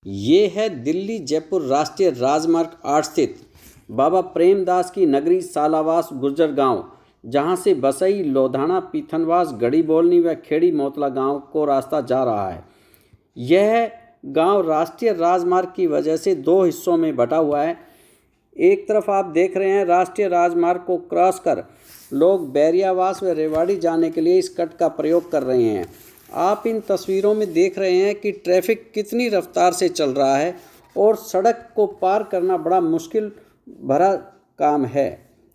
ये है दिल्ली जयपुर राष्ट्रीय राजमार्ग 8 स्थित बाबा प्रेमदास की नगरी सालावास गुर्जर गांव, जहां से बसई, लोधाना, पीथनवास, गढ़ी बोलनी व खेड़ी मोतला गांव को रास्ता जा रहा है। यह गांव राष्ट्रीय राजमार्ग की वजह से दो हिस्सों में बटा हुआ है। एक तरफ आप देख रहे हैं राष्ट्रीय राजमार्ग को क्रॉस कर लोग बैरियावास व रेवाड़ी जाने के लिए इस कट का प्रयोग कर रहे हैं। आप इन तस्वीरों में देख रहे हैं कि ट्रैफिक कितनी रफ्तार से चल रहा है और सड़क को पार करना बड़ा मुश्किल भरा काम है।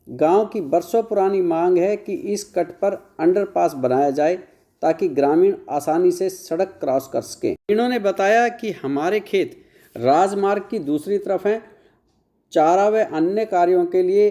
गांव की बरसों पुरानी मांग है कि इस कट पर अंडरपास बनाया जाए ताकि ग्रामीण आसानी से सड़क क्रॉस कर सकें। इन्होंने बताया कि हमारे खेत राजमार्ग की दूसरी तरफ हैं। चारा व अन्य कार्यों के लिए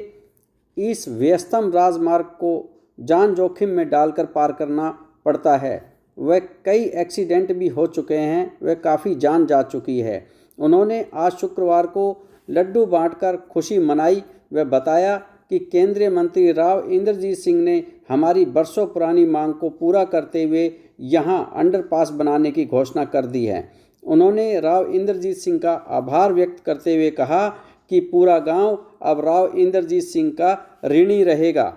इस व्यस्तम राजमार्ग को जान जोखिम में डालकर पार करना पड़ता है। वह कई एक्सीडेंट भी हो चुके हैं, वह काफ़ी जान जा चुकी है। उन्होंने आज शुक्रवार को लड्डू बांटकर खुशी मनाई व बताया कि केंद्रीय मंत्री राव इंद्रजीत सिंह ने हमारी बरसों पुरानी मांग को पूरा करते हुए यहां अंडरपास बनाने की घोषणा कर दी है। उन्होंने राव इंद्रजीत सिंह का आभार व्यक्त करते हुए कहा कि पूरा गांव अब राव इंद्रजीत सिंह का ऋणी रहेगा।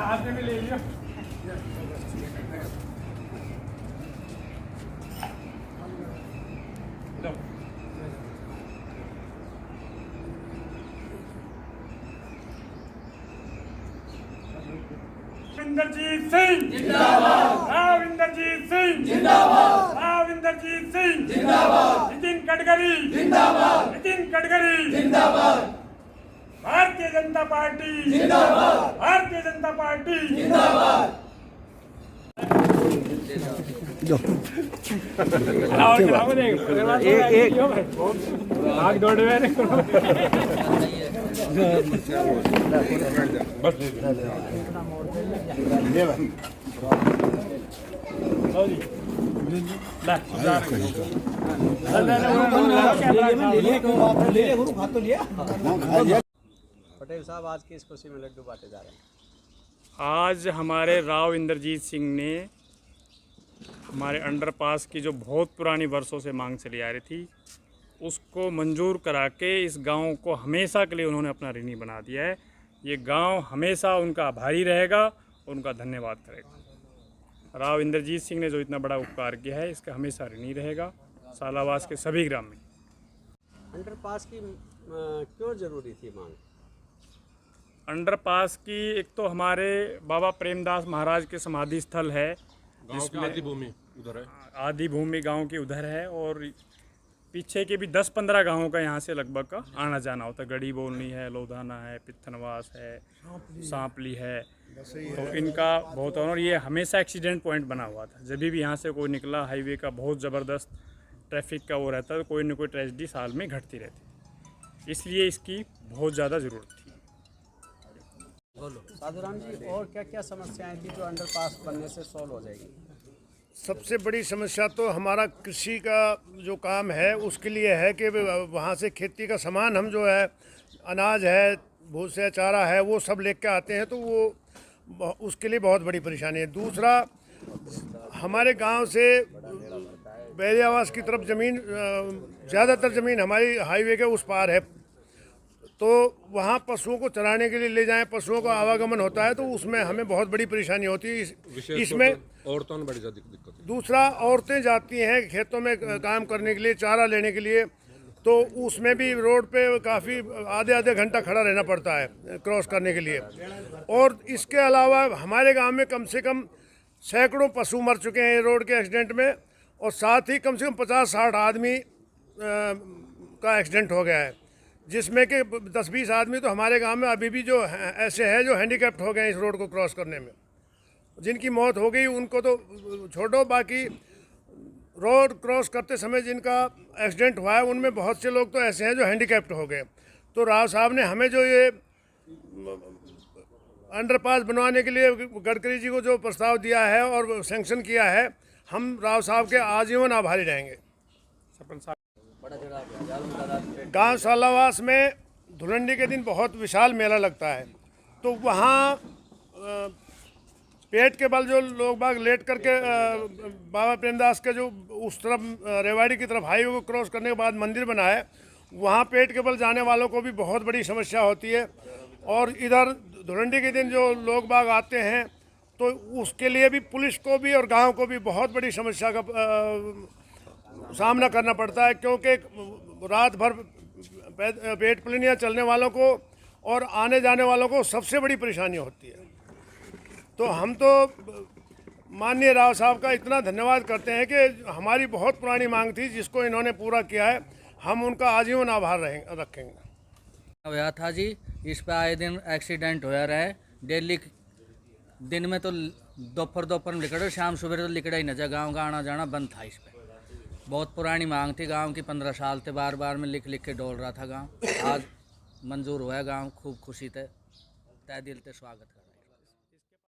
आपने भी ले लिया। इंद्रजीत सिंह जिंदाबाद, राव इंद्रजीत सिंह जिंदाबाद, राव इंद्रजीत सिंह जिंदाबाद, नितिन गडकरी जिंदाबाद, नितिन गडकरी जिंदाबाद, भारतीय जनता पार्टी जिंदाबाद, भारतीय जनता पार्टी जिंदाबाद। आग दौड़ पटेल साहब, आज की इस खुशी में लड्डू बांटे जा रहे हैं। आज हमारे राव इंद्रजीत सिंह ने हमारे अंडरपास की जो बहुत पुरानी वर्षों से मांग चली आ रही थी, उसको मंजूर करा के इस गांव को हमेशा के लिए उन्होंने अपना ऋणी बना दिया है। ये गांव हमेशा उनका आभारी रहेगा और उनका धन्यवाद करेगा। राव इंद्रजीत सिंह ने जो इतना बड़ा उपकार किया है, इसका हमेशा ऋणी रहेगा सालावास के सभी ग्राम में। अंडरपास की क्यों जरूरी थी मांग? अंडरपास की एक तो हमारे बाबा प्रेमदास महाराज के समाधि स्थल है, जिसमें आदि भूमि उधर है, आदि भूमि गांव के उधर है, और पीछे के भी 10-15 गांवों का यहाँ से लगभग का आना जाना होता है। गढ़ी बोलनी है, लोधाना है, पिथनवास है, सांपली है, तो इनका बहुत। और ये हमेशा एक्सीडेंट पॉइंट बना हुआ था। जब भी यहाँ से कोई निकला, हाईवे का बहुत ज़बरदस्त ट्रैफिक का वो रहता है, तो कोई न कोई ट्रेजेडी साल में घटती रहती, इसलिए इसकी बहुत ज़्यादा ज़रूरत थी। साधुराम जी, और क्या क्या समस्याएं थी जो अंडरपास बनने से सॉल्व हो जाएगी? सबसे बड़ी समस्या तो हमारा कृषि का जो काम है उसके लिए है कि वहाँ से खेती का सामान हम जो है, अनाज है, भूसे, चारा है, वो सब लेके आते हैं, तो वो उसके लिए बहुत बड़ी परेशानी है। दूसरा, हमारे गांव से बैरियावास की तरफ ज़मीन, ज़्यादातर ज़मीन हमारी हाईवे के उस पार है, तो वहाँ पशुओं को चराने के लिए ले जाएं, पशुओं का आवागमन होता है, तो उसमें हमें बहुत बड़ी परेशानी होती है। इसमें औरतों में बड़ी ज़्यादा दिक्कत है। दूसरा, औरतें जाती हैं खेतों में काम करने के लिए, चारा लेने के लिए, तो उसमें भी रोड पे काफ़ी आधे घंटा खड़ा रहना पड़ता है क्रॉस करने के लिए। और इसके अलावा हमारे गांव में कम से कम सैकड़ों पशु मर चुके हैं रोड के एक्सीडेंट में, और साथ ही कम से कम 50-60 आदमी का एक्सीडेंट हो गया है, जिसमें कि 10-20 आदमी तो हमारे गांव में अभी भी जो ऐसे हैं जो हैंडीकैप्ड हो गए हैं इस रोड को क्रॉस करने में। जिनकी मौत हो गई उनको तो छोड़ो, बाकी रोड क्रॉस करते समय जिनका एक्सीडेंट हुआ है उनमें बहुत से लोग तो ऐसे हैं जो हैंडीकैप्ड हो गए। तो राव साहब ने हमें जो ये अंडरपास बनवाने के लिए गडकरी जी को जो प्रस्ताव दिया है और सैंक्शन किया है, हम राव साहब के आजीवन आभारी रहेंगे। गांव सालावास में धुलंडी के दिन बहुत विशाल मेला लगता है, तो वहाँ पेट के बल जो लोग बाग लेट करके बाबा प्रेमदास के जो उस तरफ रेवाड़ी की तरफ हाईवे को क्रॉस करने के बाद मंदिर बना है, वहाँ पेट के बल जाने वालों को भी बहुत बड़ी समस्या होती है। और इधर धुलंडी के दिन जो लोग बाग आते हैं तो उसके लिए भी पुलिस को भी और गांव को भी बहुत बड़ी समस्या का सामना करना पड़ता है, क्योंकि रात भर पेट प्लेनिया चलने वालों को और आने जाने वालों को सबसे बड़ी परेशानी होती है। तो हम तो माननीय राव साहब का इतना धन्यवाद करते हैं कि हमारी बहुत पुरानी मांग थी जिसको इन्होंने पूरा किया है, हम उनका आजीवन आभार रखेंगे। हुआ था जी, इस पे आए दिन एक्सीडेंट होया रहे डेली। दिन में तो दोपहर में निकले, शाम सुबह तो निकला ही न जा, गाँव का आना जाना बंद था। इस पे बहुत पुरानी मांग थी गांव की, 15 साल से बार बार में लिख के डोल रहा था गांव। आज मंजूर हुआ गांव, खूब खुशी थे, तय दिल से स्वागत है।